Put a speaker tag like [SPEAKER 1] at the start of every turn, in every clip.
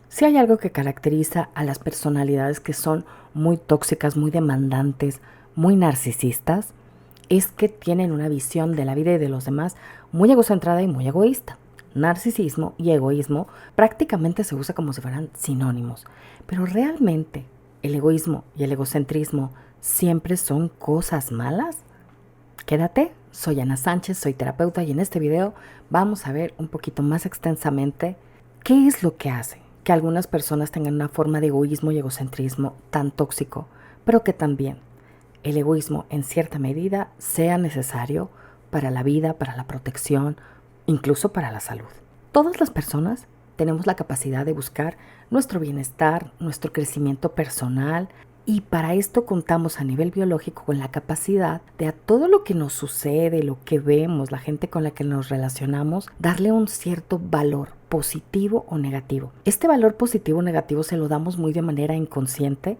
[SPEAKER 1] Si hay algo que caracteriza a las personalidades que son muy tóxicas, muy demandantes, muy narcisistas, es que tienen una visión de la vida y de los demás muy egocentrada y muy egoísta. Narcisismo y egoísmo prácticamente se usa como si fueran sinónimos, pero realmente el egoísmo y el egocentrismo siempre son cosas malas. Quédate, soy Ana Sánchez, soy terapeuta y en este video vamos a ver un poquito más extensamente qué es lo que hace que algunas personas tengan una forma de egoísmo y egocentrismo tan tóxico, pero que también el egoísmo en cierta medida sea necesario para la vida, para la protección, incluso para la salud. Todas las personas tenemos la capacidad de buscar nuestro bienestar, nuestro crecimiento personal, y para esto contamos a nivel biológico con la capacidad de a todo lo que nos sucede, lo que vemos, la gente con la que nos relacionamos, darle un cierto valor positivo o negativo. Este valor positivo o negativo se lo damos muy de manera inconsciente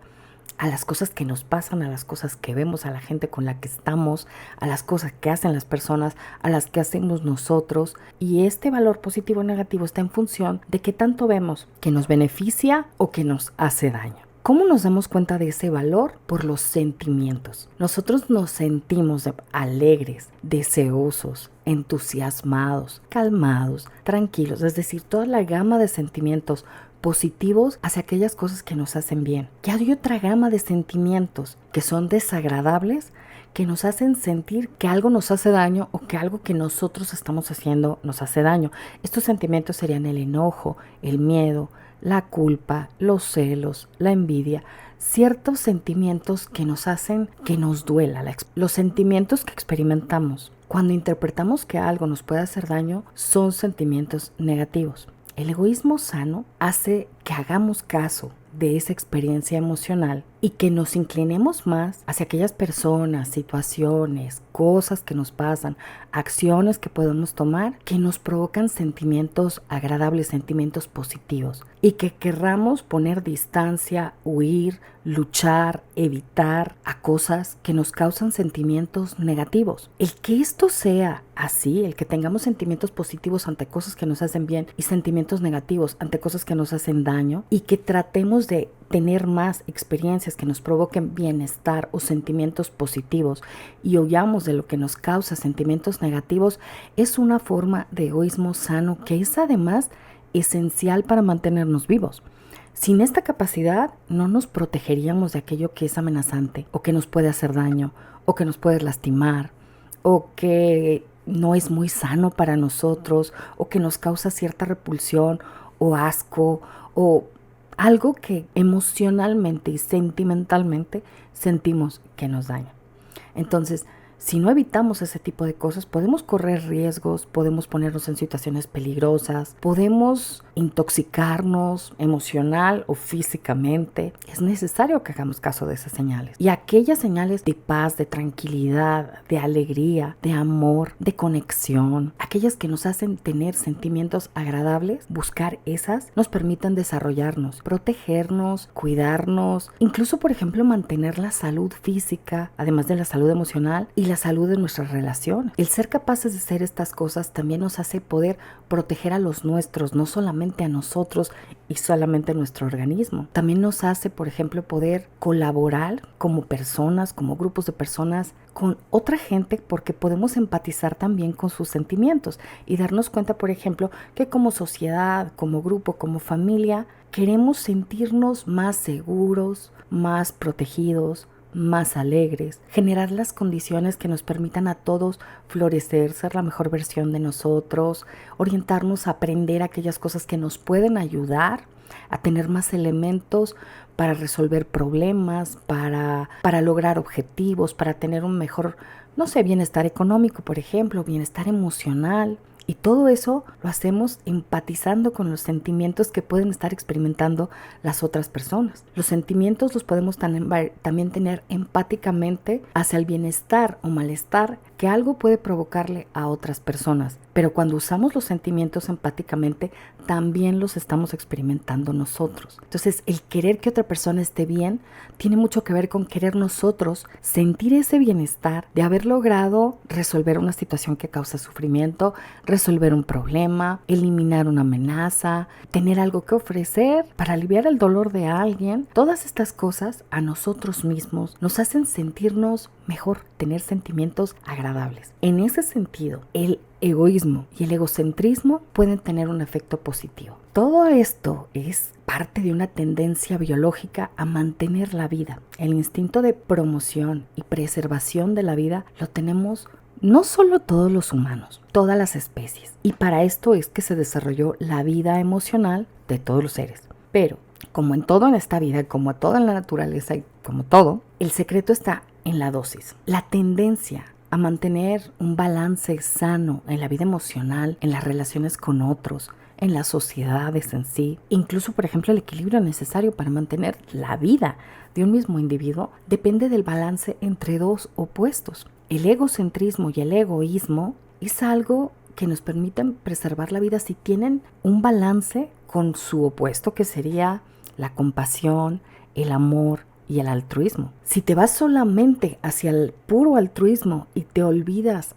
[SPEAKER 1] a las cosas que nos pasan, a las cosas que vemos, a la gente con la que estamos, a las cosas que hacen las personas, a las que hacemos nosotros. Y este valor positivo o negativo está en función de qué tanto vemos que nos beneficia o que nos hace daño. ¿Cómo nos damos cuenta de ese valor? Por los sentimientos. Nosotros nos sentimos alegres, deseosos, entusiasmados, calmados, tranquilos, es decir, toda la gama de sentimientos positivos hacia aquellas cosas que nos hacen bien. Ya hay otra gama de sentimientos que son desagradables, que nos hacen sentir que algo nos hace daño o que algo que nosotros estamos haciendo nos hace daño. Estos sentimientos serían el enojo, el miedo, la culpa, los celos, la envidia, ciertos sentimientos que nos hacen que nos duela, los sentimientos que experimentamos cuando interpretamos que algo nos puede hacer daño son sentimientos negativos. El egoísmo sano hace que hagamos caso de esa experiencia emocional y que nos inclinemos más hacia aquellas personas, situaciones, cosas que nos pasan, acciones que podemos tomar que nos provocan sentimientos agradables, sentimientos positivos y que querramos poner distancia, huir, luchar, evitar a cosas que nos causan sentimientos negativos. El que esto sea así, el que tengamos sentimientos positivos ante cosas que nos hacen bien y sentimientos negativos ante cosas que nos hacen daño y que tratemos de tener más experiencias que nos provoquen bienestar o sentimientos positivos y huyamos de lo que nos causa sentimientos negativos, es una forma de egoísmo sano que es además esencial para mantenernos vivos. Sin esta capacidad no nos protegeríamos de aquello que es amenazante o que nos puede hacer daño o que nos puede lastimar o que no es muy sano para nosotros o que nos causa cierta repulsión o asco o algo que emocionalmente y sentimentalmente sentimos que nos daña. Entonces, si no evitamos ese tipo de cosas, podemos correr riesgos, podemos ponernos en situaciones peligrosas, podemos intoxicarnos emocional o físicamente. Es necesario que hagamos caso de esas señales. Y aquellas señales de paz, de tranquilidad, de alegría, de amor, de conexión, aquellas que nos hacen tener sentimientos agradables, buscar esas nos permitan desarrollarnos, protegernos, cuidarnos, incluso, por ejemplo, mantener la salud física, además de la salud emocional y la salud de nuestras relaciones. El ser capaces de hacer estas cosas también nos hace poder proteger a los nuestros, no solamente a nosotros y solamente a nuestro organismo. También nos hace, por ejemplo, poder colaborar como personas, como grupos de personas, con otra gente porque podemos empatizar también con sus sentimientos y darnos cuenta, por ejemplo, que como sociedad, como grupo, como familia, queremos sentirnos más seguros, más protegidos, más alegres, generar las condiciones que nos permitan a todos florecer, ser la mejor versión de nosotros, orientarnos a aprender aquellas cosas que nos pueden ayudar a tener más elementos para resolver problemas, para lograr objetivos, para tener un mejor, no sé, bienestar económico, por ejemplo, bienestar emocional. Y todo eso lo hacemos empatizando con los sentimientos que pueden estar experimentando las otras personas. Los sentimientos los podemos también tener empáticamente hacia el bienestar o malestar que algo puede provocarle a otras personas, pero cuando usamos los sentimientos empáticamente, también los estamos experimentando nosotros. Entonces, el querer que otra persona esté bien tiene mucho que ver con querer nosotros sentir ese bienestar de haber logrado resolver una situación que causa sufrimiento, resolver un problema, eliminar una amenaza, tener algo que ofrecer para aliviar el dolor de alguien. Todas estas cosas a nosotros mismos nos hacen sentirnos mejor, tener sentimientos agradables. En ese sentido, el egoísmo y el egocentrismo pueden tener un efecto positivo. Todo esto es parte de una tendencia biológica a mantener la vida. El instinto de promoción y preservación de la vida lo tenemos no solo todos los humanos, todas las especies. Y para esto es que se desarrolló la vida emocional de todos los seres. Pero, como en todo en esta vida, como todo en la naturaleza y como todo, el secreto está en la dosis. La tendencia a mantener un balance sano en la vida emocional, en las relaciones con otros, en las sociedades en sí, incluso por ejemplo el equilibrio necesario para mantener la vida de un mismo individuo, depende del balance entre dos opuestos. El egocentrismo y el egoísmo es algo que nos permiten preservar la vida si tienen un balance con su opuesto, que sería la compasión, el amor y el altruismo. Si te vas solamente hacia el puro altruismo y te olvidas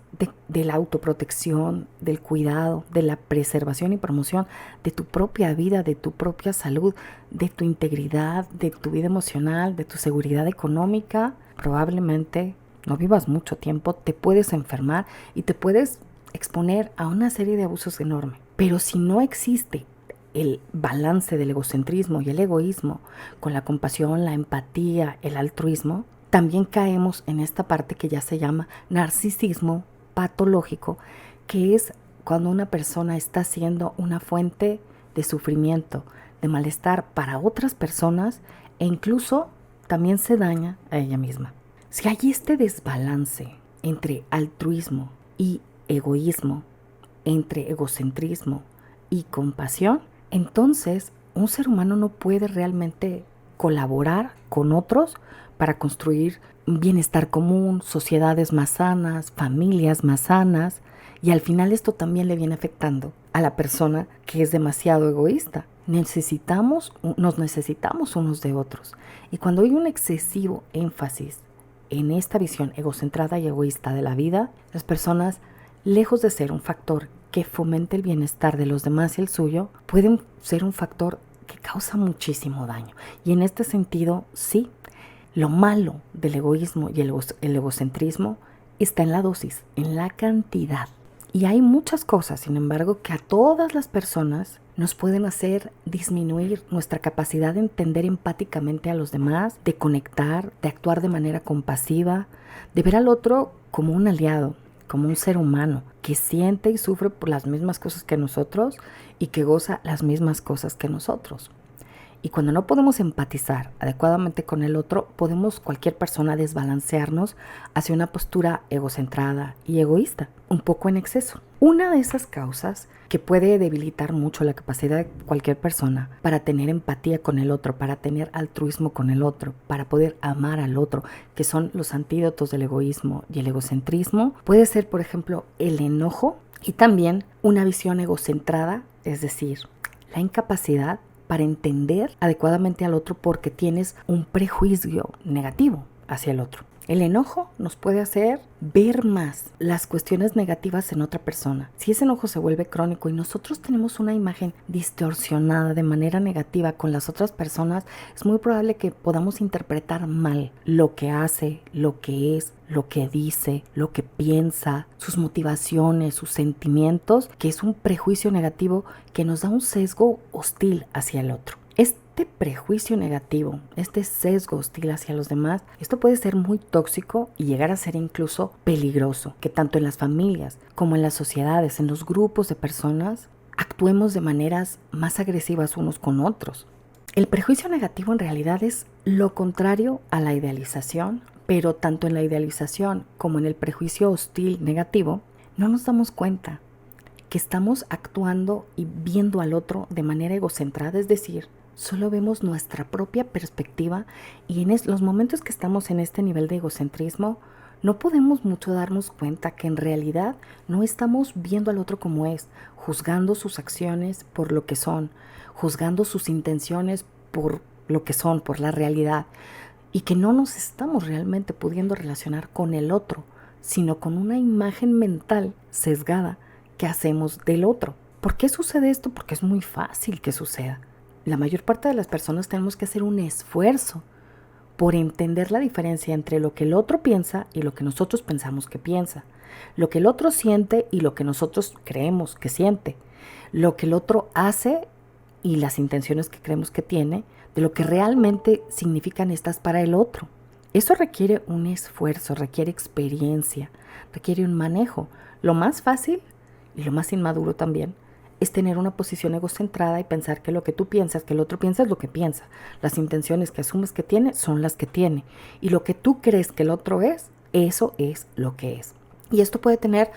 [SPEAKER 1] de la autoprotección, del cuidado, de la preservación y promoción de tu propia vida, de tu propia salud, de tu integridad, de tu vida emocional, de tu seguridad económica, probablemente no vivas mucho tiempo, te puedes enfermar y te puedes exponer a una serie de abusos enormes. Pero si no existe el balance del egocentrismo y el egoísmo con la compasión, la empatía, el altruismo, también caemos en esta parte que ya se llama narcisismo patológico, que es cuando una persona está siendo una fuente de sufrimiento, de malestar para otras personas e incluso también se daña a ella misma. Si hay este desbalance entre altruismo y egoísmo, entre egocentrismo y compasión, entonces un ser humano no puede realmente colaborar con otros para construir un bienestar común, sociedades más sanas, familias más sanas, y al final esto también le viene afectando a la persona que es demasiado egoísta. Nos necesitamos unos de otros. Y cuando hay un excesivo énfasis en esta visión egocentrada y egoísta de la vida, las personas, lejos de ser un factor que fomente el bienestar de los demás y el suyo, pueden ser un factor que causa muchísimo daño. Y en este sentido, sí, lo malo del egoísmo y el egocentrismo está en la dosis, en la cantidad. Y hay muchas cosas, sin embargo, que a todas las personas nos pueden hacer disminuir nuestra capacidad de entender empáticamente a los demás, de conectar, de actuar de manera compasiva, de ver al otro como un aliado, como un ser humano que siente y sufre por las mismas cosas que nosotros y que goza las mismas cosas que nosotros. Y cuando no podemos empatizar adecuadamente con el otro, podemos cualquier persona desbalancearnos hacia una postura egocentrada y egoísta, un poco en exceso. Una de esas causas que puede debilitar mucho la capacidad de cualquier persona para tener empatía con el otro, para tener altruismo con el otro, para poder amar al otro, que son los antídotos del egoísmo y el egocentrismo, puede ser, por ejemplo, el enojo y también una visión egocentrada, es decir, la incapacidad para entender adecuadamente al otro porque tienes un prejuicio negativo hacia el otro. El enojo nos puede hacer ver más las cuestiones negativas en otra persona. Si ese enojo se vuelve crónico y nosotros tenemos una imagen distorsionada de manera negativa con las otras personas, es muy probable que podamos interpretar mal lo que hace, lo que es, lo que dice, lo que piensa, sus motivaciones, sus sentimientos, que es un prejuicio negativo que nos da un sesgo hostil hacia el otro. Este prejuicio negativo, este sesgo hostil hacia los demás, esto puede ser muy tóxico y llegar a ser incluso peligroso, que tanto en las familias como en las sociedades, en los grupos de personas, actuemos de maneras más agresivas unos con otros. El prejuicio negativo en realidad es lo contrario a la idealización, pero tanto en la idealización como en el prejuicio hostil negativo, no nos damos cuenta que estamos actuando y viendo al otro de manera egocentrada, es decir, solo vemos nuestra propia perspectiva y en los momentos que estamos en este nivel de egocentrismo no podemos mucho darnos cuenta que en realidad no estamos viendo al otro como es, juzgando sus acciones por lo que son, juzgando sus intenciones por lo que son, por la realidad, y que no nos estamos realmente pudiendo relacionar con el otro, sino con una imagen mental sesgada que hacemos del otro. ¿Por qué sucede esto? Porque es muy fácil que suceda. La mayor parte de las personas tenemos que hacer un esfuerzo por entender la diferencia entre lo que el otro piensa y lo que nosotros pensamos que piensa, lo que el otro siente y lo que nosotros creemos que siente, lo que el otro hace y las intenciones que creemos que tiene, de lo que realmente significan estas para el otro. Eso requiere un esfuerzo, requiere experiencia, requiere un manejo. Lo más fácil y lo más inmaduro también es tener una posición egocentrada y pensar que lo que tú piensas, que el otro piensa es lo que piensa. Las intenciones que asumes que tiene son las que tiene. Y lo que tú crees que el otro es, eso es lo que es. Y esto puede tener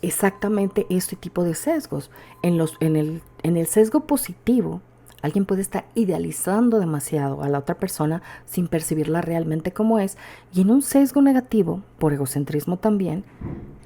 [SPEAKER 1] exactamente este tipo de sesgos. En el sesgo positivo, alguien puede estar idealizando demasiado a la otra persona sin percibirla realmente como es. Y en un sesgo negativo, por egocentrismo también,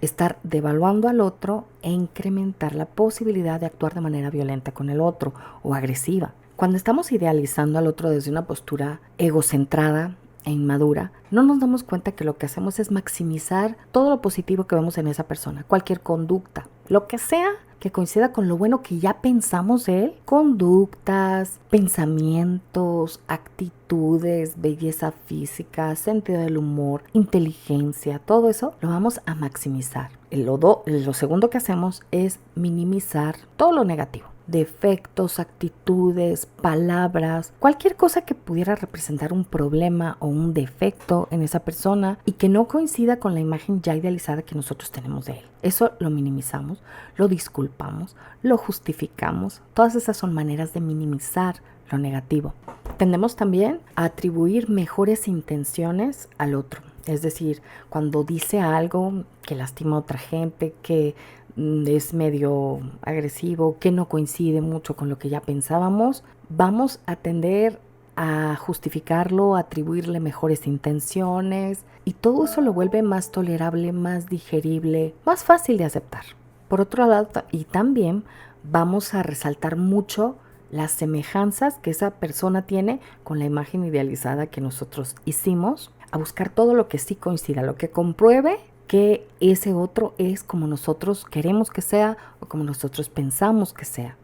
[SPEAKER 1] estar devaluando al otro e incrementar la posibilidad de actuar de manera violenta con el otro o agresiva. Cuando estamos idealizando al otro desde una postura egocentrada e inmadura, no nos damos cuenta que lo que hacemos es maximizar todo lo positivo que vemos en esa persona, cualquier conducta, lo que sea que coincida con lo bueno que ya pensamos de él, conductas, pensamientos, actitudes, belleza física, sentido del humor, inteligencia, todo eso lo vamos a maximizar. Lo segundo que hacemos es minimizar todo lo negativo. Defectos, actitudes, palabras, cualquier cosa que pudiera representar un problema o un defecto en esa persona y que no coincida con la imagen ya idealizada que nosotros tenemos de él. Eso lo minimizamos, lo disculpamos, lo justificamos. Todas esas son maneras de minimizar lo negativo. Tendemos también a atribuir mejores intenciones al otro. Es decir, cuando dice algo que lastima a otra gente, que es medio agresivo, que no coincide mucho con lo que ya pensábamos, vamos a tender a justificarlo, a atribuirle mejores intenciones y todo eso lo vuelve más tolerable, más digerible, más fácil de aceptar. Por otro lado, y también vamos a resaltar mucho las semejanzas que esa persona tiene con la imagen idealizada que nosotros hicimos, a buscar todo lo que sí coincida, lo que compruebe que ese otro es como nosotros queremos que sea o como nosotros pensamos que sea.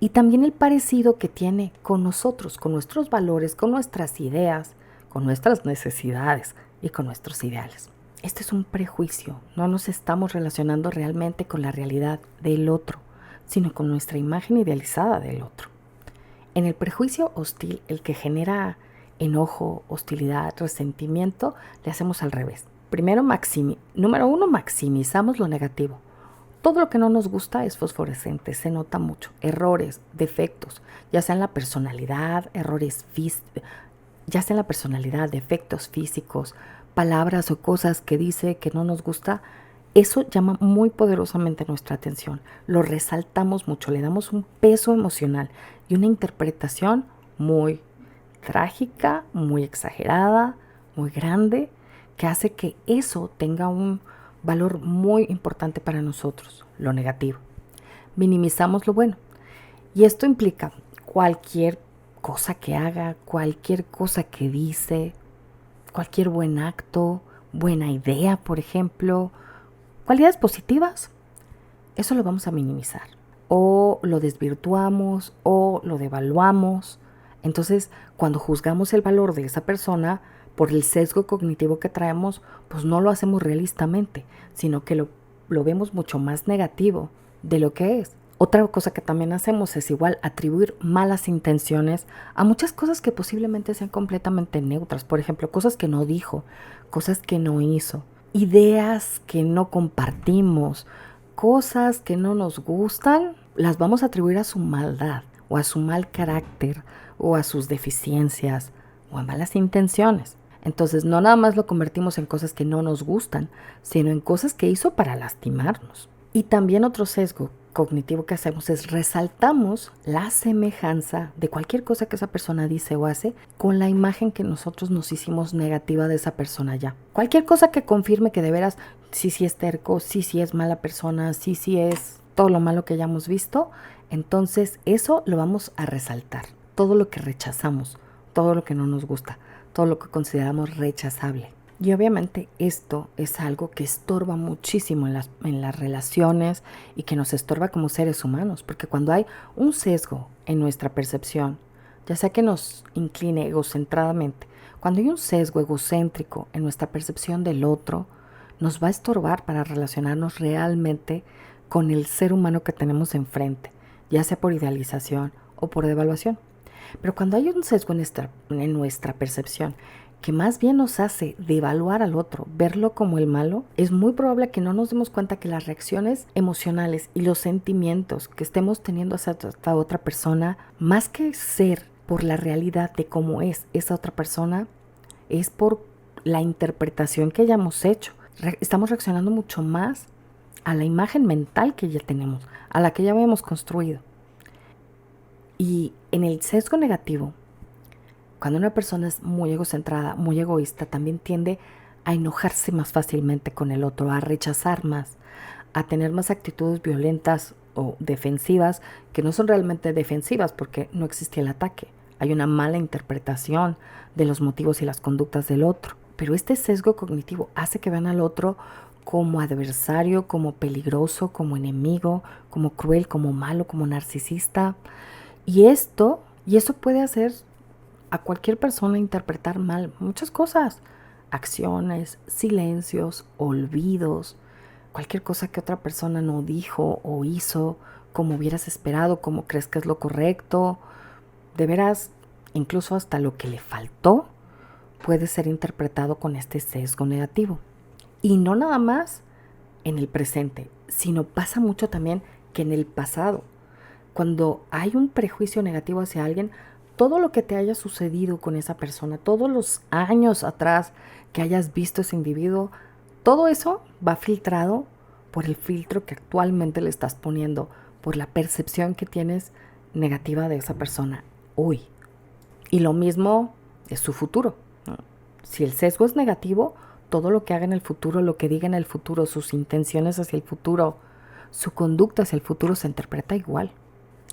[SPEAKER 1] Y también el parecido que tiene con nosotros, con nuestros valores, con nuestras ideas, con nuestras necesidades y con nuestros ideales. Este es un prejuicio, no nos estamos relacionando realmente con la realidad del otro, sino con nuestra imagen idealizada del otro. En el prejuicio hostil, el que genera enojo, hostilidad, resentimiento, le hacemos al revés. Número uno, maximizamos lo negativo. Todo lo que no nos gusta es fosforescente, se nota mucho. Errores, defectos, ya sea en la personalidad, defectos físicos, palabras o cosas que dice que no nos gusta, eso llama muy poderosamente nuestra atención. Lo resaltamos mucho, le damos un peso emocional y una interpretación muy trágica, muy exagerada, muy grande, que hace que eso tenga un valor muy importante para nosotros, lo negativo. Minimizamos lo bueno. Y esto implica cualquier cosa que haga, cualquier cosa que dice, cualquier buen acto, buena idea, por ejemplo, cualidades positivas. Eso lo vamos a minimizar. O lo desvirtuamos o lo devaluamos. Entonces, cuando juzgamos el valor de esa persona, por el sesgo cognitivo que traemos, pues no lo hacemos realistamente, sino que lo vemos mucho más negativo de lo que es. Otra cosa que también hacemos es igual atribuir malas intenciones a muchas cosas que posiblemente sean completamente neutras. Por ejemplo, cosas que no dijo, cosas que no hizo, ideas que no compartimos, cosas que no nos gustan, las vamos a atribuir a su maldad o a su mal carácter o a sus deficiencias o a malas intenciones. Entonces no nada más lo convertimos en cosas que no nos gustan, sino en cosas que hizo para lastimarnos. Y también otro sesgo cognitivo que hacemos es resaltamos la semejanza de cualquier cosa que esa persona dice o hace con la imagen que nosotros nos hicimos negativa de esa persona ya. Cualquier cosa que confirme que de veras sí es terco, sí es mala persona, sí es todo lo malo que hayamos visto, entonces eso lo vamos a resaltar. Todo lo que rechazamos, todo lo que no nos gusta, todo lo que consideramos rechazable. Y obviamente esto es algo que estorba muchísimo en las relaciones y que nos estorba como seres humanos, porque cuando hay un sesgo en nuestra percepción, ya sea que nos incline egocentradamente, cuando hay un sesgo egocéntrico en nuestra percepción del otro, nos va a estorbar para relacionarnos realmente con el ser humano que tenemos enfrente, ya sea por idealización o por devaluación. Pero cuando hay un sesgo en nuestra percepción que más bien nos hace devaluar al otro, verlo como el malo, es muy probable que no nos demos cuenta que las reacciones emocionales y los sentimientos que estemos teniendo hacia esta otra persona, más que ser por la realidad de cómo es esa otra persona, es por la interpretación que hayamos hecho. Estamos reaccionando mucho más a la imagen mental que ya tenemos, a la que ya habíamos construido. Y en el sesgo negativo, cuando una persona es muy egocentrada, muy egoísta, también tiende a enojarse más fácilmente con el otro, a rechazar más, a tener más actitudes violentas o defensivas, que no son realmente defensivas porque no existe el ataque. Hay una mala interpretación de los motivos y las conductas del otro. Pero este sesgo cognitivo hace que vean al otro como adversario, como peligroso, como enemigo, como cruel, como malo, como narcisista. Y eso puede hacer a cualquier persona interpretar mal muchas cosas, acciones, silencios, olvidos, cualquier cosa que otra persona no dijo o hizo como hubieras esperado, como crees que es lo correcto. De veras, incluso hasta lo que le faltó puede ser interpretado con este sesgo negativo. Y no nada más en el presente, sino pasa mucho también que en el pasado. Cuando hay un prejuicio negativo hacia alguien, todo lo que te haya sucedido con esa persona, todos los años atrás que hayas visto ese individuo, todo eso va filtrado por el filtro que actualmente le estás poniendo, por la percepción que tienes negativa de esa persona hoy. Y lo mismo es su futuro, ¿no? Si el sesgo es negativo, todo lo que haga en el futuro, lo que diga en el futuro, sus intenciones hacia el futuro, su conducta hacia el futuro se interpreta igual.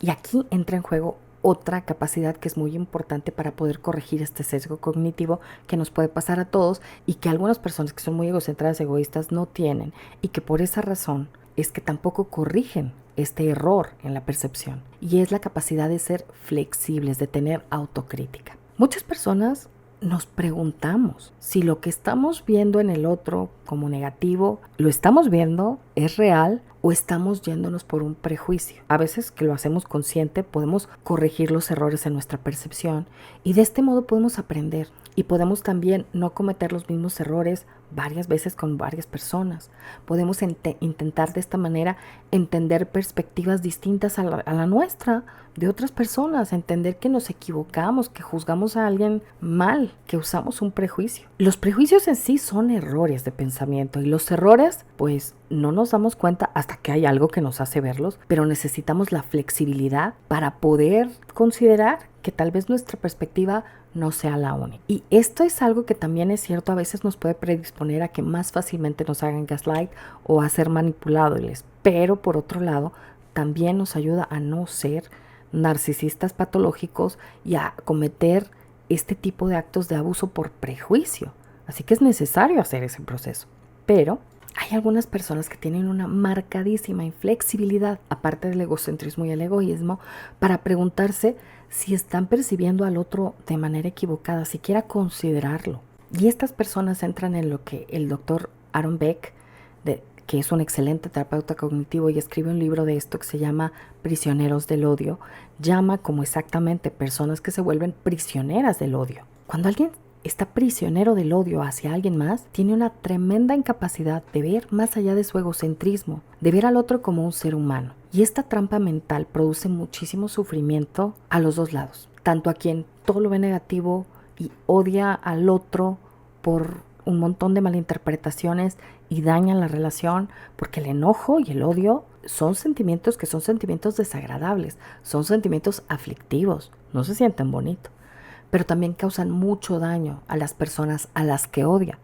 [SPEAKER 1] Y aquí entra en juego otra capacidad que es muy importante para poder corregir este sesgo cognitivo que nos puede pasar a todos y que algunas personas que son muy egocentradas, egoístas, no tienen, y que por esa razón es que tampoco corrigen este error en la percepción, y es la capacidad de ser flexibles, de tener autocrítica. Muchas personas nos preguntamos si lo que estamos viendo en el otro como negativo, ¿lo estamos viendo? ¿Es real? ¿O estamos yéndonos por un prejuicio? A veces que lo hacemos consciente podemos corregir los errores en nuestra percepción y de este modo podemos aprender y podemos también no cometer los mismos errores varias veces con varias personas. Podemos intentar de esta manera entender perspectivas distintas a la nuestra, de otras personas, entender que nos equivocamos, que juzgamos a alguien mal, que usamos un prejuicio. Los prejuicios en sí son errores de pensamiento y los errores pues no nos damos cuenta hasta que hay algo que nos hace verlos, pero necesitamos la flexibilidad para poder considerar que tal vez nuestra perspectiva no sea la única. Y esto es algo que también es cierto, a veces nos puede predisponer a que más fácilmente nos hagan gaslight o a ser manipulables, pero por otro lado también nos ayuda a no ser narcisistas patológicos y a cometer este tipo de actos de abuso por prejuicio. Así que es necesario hacer ese proceso. Pero hay algunas personas que tienen una marcadísima inflexibilidad, aparte del egocentrismo y el egoísmo, para preguntarse si están percibiendo al otro de manera equivocada, siquiera considerarlo. Y estas personas entran en lo que el doctor Aaron Beck, que es un excelente terapeuta cognitivo y escribe un libro de esto que se llama Prisioneros del Odio, llama como exactamente personas que se vuelven prisioneras del odio. Cuando alguien está prisionero del odio hacia alguien más, tiene una tremenda incapacidad de ver más allá de su egocentrismo, de ver al otro como un ser humano. Y esta trampa mental produce muchísimo sufrimiento a los dos lados, tanto a quien todo lo ve negativo y odia al otro por un montón de malinterpretaciones y dañan la relación, porque el enojo y el odio son sentimientos que son sentimientos desagradables, son sentimientos aflictivos, no se sienten bonitos, pero también causan mucho daño a las personas a las que odia,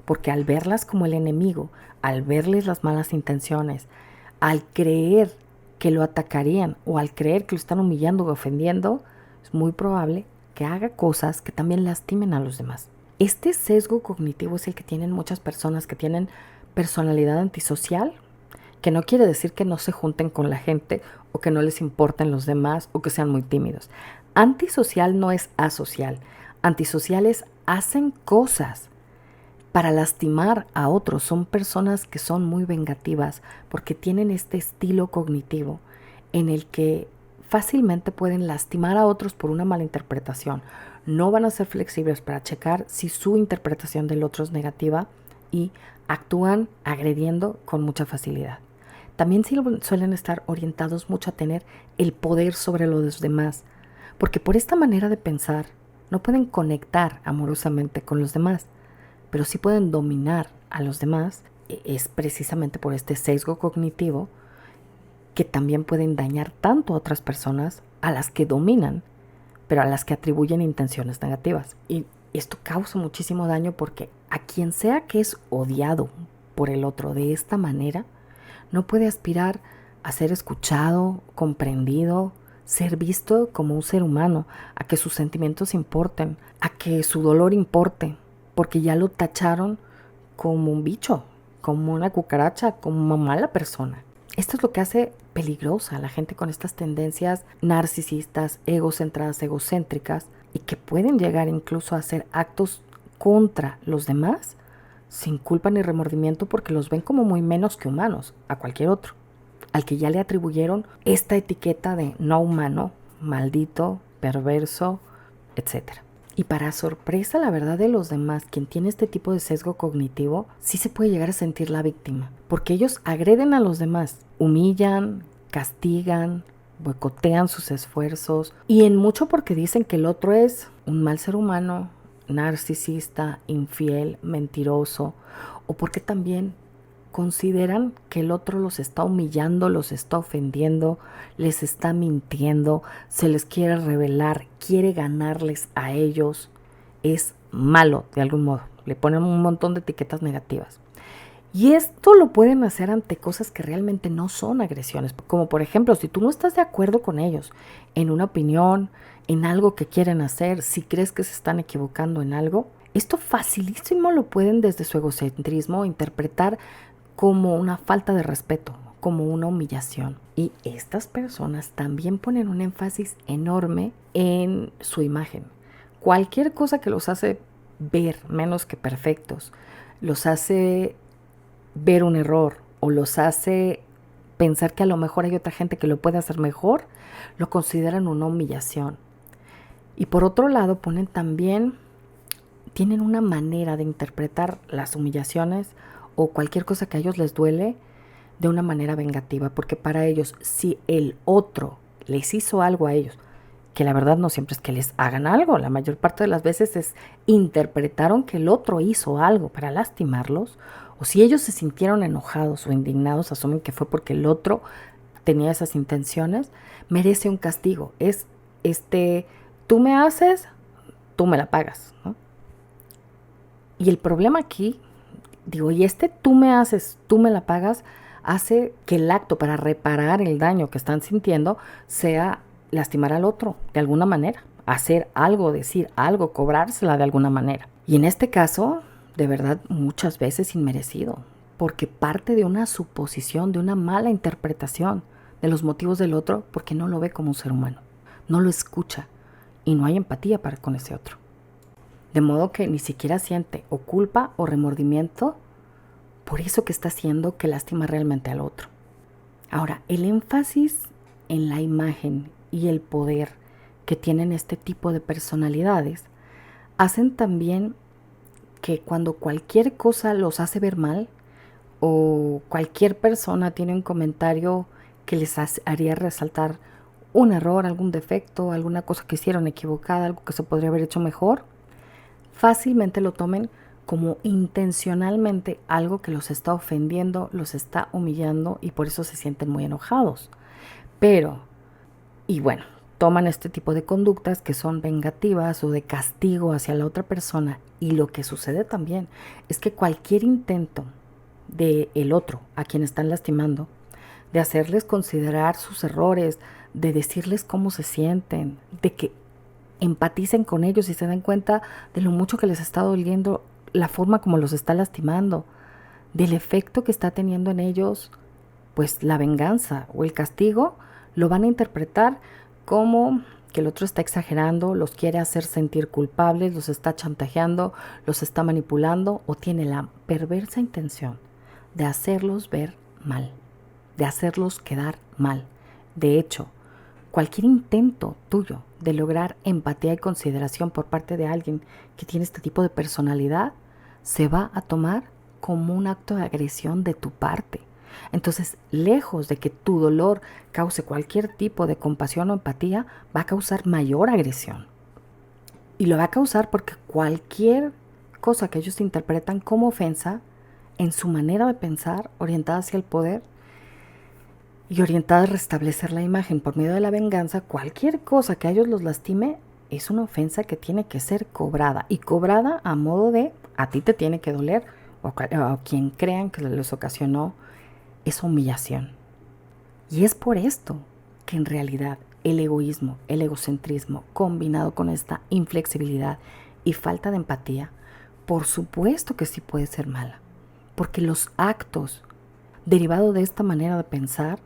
[SPEAKER 1] porque al verlas como el enemigo, al verles las malas intenciones, al creer que lo atacarían o al creer que lo están humillando o ofendiendo, es muy probable que haga cosas que también lastimen a los demás. Este sesgo cognitivo es el que tienen muchas personas que tienen personalidad antisocial, que no quiere decir que no se junten con la gente o que no les importen los demás o que sean muy tímidos. Antisocial no es asocial. Antisociales hacen cosas para lastimar a otros. Son personas que son muy vengativas porque tienen este estilo cognitivo en el que fácilmente pueden lastimar a otros por una mala interpretación. No van a ser flexibles para checar si su interpretación del otro es negativa y actúan agrediendo con mucha facilidad. También suelen estar orientados mucho a tener el poder sobre los demás, porque por esta manera de pensar no pueden conectar amorosamente con los demás, pero sí pueden dominar a los demás. Es precisamente por este sesgo cognitivo que también pueden dañar tanto a otras personas a las que dominan, pero a las que atribuyen intenciones negativas. Y esto causa muchísimo daño porque a quien sea que es odiado por el otro de esta manera, no puede aspirar a ser escuchado, comprendido, ser visto como un ser humano, a que sus sentimientos importen, a que su dolor importe, porque ya lo tacharon como un bicho, como una cucaracha, como una mala persona. Esto es lo que hace peligrosa a la gente con estas tendencias narcisistas, egocentradas, egocéntricas, y que pueden llegar incluso a hacer actos contra los demás sin culpa ni remordimiento porque los ven como muy menos que humanos a cualquier otro, al que ya le atribuyeron esta etiqueta de no humano, maldito, perverso, etc. Y para sorpresa, la verdad de los demás, quien tiene este tipo de sesgo cognitivo, sí se puede llegar a sentir la víctima, porque ellos agreden a los demás, humillan, castigan, boicotean sus esfuerzos, y en mucho porque dicen que el otro es un mal ser humano, narcisista, infiel, mentiroso, o porque también consideran que el otro los está humillando, los está ofendiendo, les está mintiendo, se les quiere revelar, quiere ganarles a ellos, es malo de algún modo. Le ponen un montón de etiquetas negativas. Y esto lo pueden hacer ante cosas que realmente no son agresiones, como por ejemplo, si tú no estás de acuerdo con ellos en una opinión, en algo que quieren hacer, si crees que se están equivocando en algo, esto facilísimo lo pueden desde su egocentrismo interpretar como una falta de respeto, como una humillación. Y estas personas también ponen un énfasis enorme en su imagen. Cualquier cosa que los hace ver menos que perfectos, los hace ver un error o los hace pensar que a lo mejor hay otra gente que lo puede hacer mejor, lo consideran una humillación. Y por otro lado, tienen una manera de interpretar las humillaciones o cualquier cosa que a ellos les duele de una manera vengativa, porque para ellos, si el otro les hizo algo a ellos, que la verdad no siempre es que les hagan algo, la mayor parte de las veces interpretaron que el otro hizo algo para lastimarlos, o si ellos se sintieron enojados o indignados, asumen que fue porque el otro tenía esas intenciones, merece un castigo. Es tú me haces, tú me la pagas, ¿no? Y el problema aquí, tú me haces, tú me la pagas, hace que el acto para reparar el daño que están sintiendo sea lastimar al otro de alguna manera, hacer algo, decir algo, cobrársela de alguna manera. Y en este caso, de verdad, muchas veces inmerecido, porque parte de una suposición, de una mala interpretación de los motivos del otro, porque no lo ve como un ser humano, no lo escucha y no hay empatía con ese otro. De modo que ni siquiera siente o culpa o remordimiento por eso que está haciendo que lastima realmente al otro. Ahora, el énfasis en la imagen y el poder que tienen este tipo de personalidades hacen también que cuando cualquier cosa los hace ver mal o cualquier persona tiene un comentario que les haría resaltar un error, algún defecto, alguna cosa que hicieron equivocada, algo que se podría haber hecho mejor, fácilmente lo tomen como intencionalmente algo que los está ofendiendo, los está humillando y por eso se sienten muy enojados. Y bueno, toman este tipo de conductas que son vengativas o de castigo hacia la otra persona, y lo que sucede también es que cualquier intento de el otro a quien están lastimando, de hacerles considerar sus errores, de decirles cómo se sienten, de que empaticen con ellos y se den cuenta de lo mucho que les está doliendo la forma como los está lastimando, del efecto que está teniendo en ellos, pues la venganza o el castigo, lo van a interpretar como que el otro está exagerando, los quiere hacer sentir culpables, los está chantajeando, los está manipulando o tiene la perversa intención de hacerlos ver mal, de hacerlos quedar mal. De hecho, cualquier intento tuyo de lograr empatía y consideración por parte de alguien que tiene este tipo de personalidad se va a tomar como un acto de agresión de tu parte. Entonces, lejos de que tu dolor cause cualquier tipo de compasión o empatía, va a causar mayor agresión. Y lo va a causar porque cualquier cosa que ellos interpretan como ofensa, en su manera de pensar, orientada hacia el poder y orientada a restablecer la imagen por medio de la venganza, cualquier cosa que a ellos los lastime es una ofensa que tiene que ser cobrada. Y cobrada a modo de a ti te tiene que doler o a quien crean que les ocasionó esa humillación. Y es por esto que en realidad el egoísmo, el egocentrismo, combinado con esta inflexibilidad y falta de empatía, por supuesto que sí puede ser mala. Porque los actos derivados de esta manera de pensar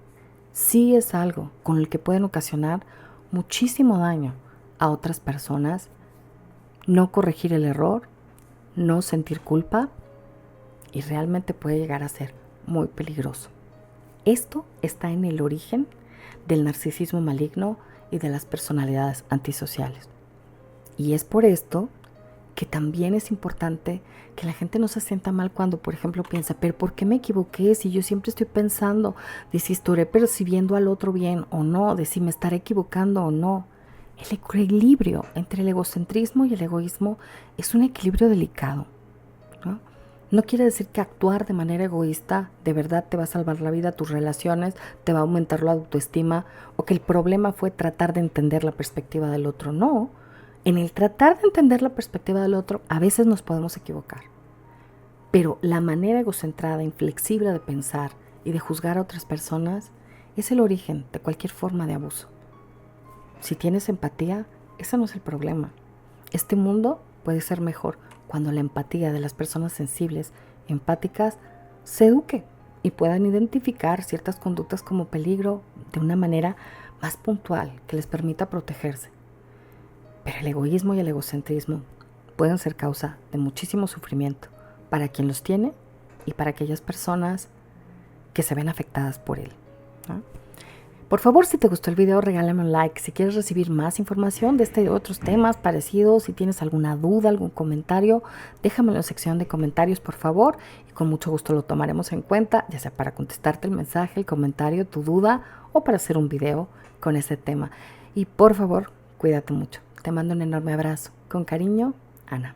[SPEAKER 1] sí es algo con el que pueden ocasionar muchísimo daño a otras personas, no corregir el error, no sentir culpa y realmente puede llegar a ser muy peligroso. Esto está en el origen del narcisismo maligno y de las personalidades antisociales. Y es por esto que también es importante que la gente no se sienta mal cuando, por ejemplo, piensa, pero ¿por qué me equivoqué? Si yo siempre estoy pensando de si estaré percibiendo al otro bien o no, de si me estaré equivocando o no. El equilibrio entre el egocentrismo y el egoísmo es un equilibrio delicado, ¿no? No quiere decir que actuar de manera egoísta de verdad te va a salvar la vida, tus relaciones, te va a aumentar la autoestima o que el problema fue tratar de entender la perspectiva del otro. No, en el tratar de entender la perspectiva del otro a veces nos podemos equivocar. Pero la manera egocentrada, inflexible de pensar y de juzgar a otras personas es el origen de cualquier forma de abuso. Si tienes empatía, ese no es el problema. Este mundo puede ser mejor cuando la empatía de las personas sensibles, empáticas, se eduque y puedan identificar ciertas conductas como peligro de una manera más puntual que les permita protegerse. Pero el egoísmo y el egocentrismo pueden ser causa de muchísimo sufrimiento para quien los tiene y para aquellas personas que se ven afectadas por él, ¿no? Por favor, si te gustó el video, regálame un like. Si quieres recibir más información de este y otros temas parecidos, si tienes alguna duda, algún comentario, déjamelo en la sección de comentarios, por favor. Y con mucho gusto lo tomaremos en cuenta, ya sea para contestarte el mensaje, el comentario, tu duda o para hacer un video con ese tema. Y por favor, cuídate mucho. Te mando un enorme abrazo. Con cariño, Ana.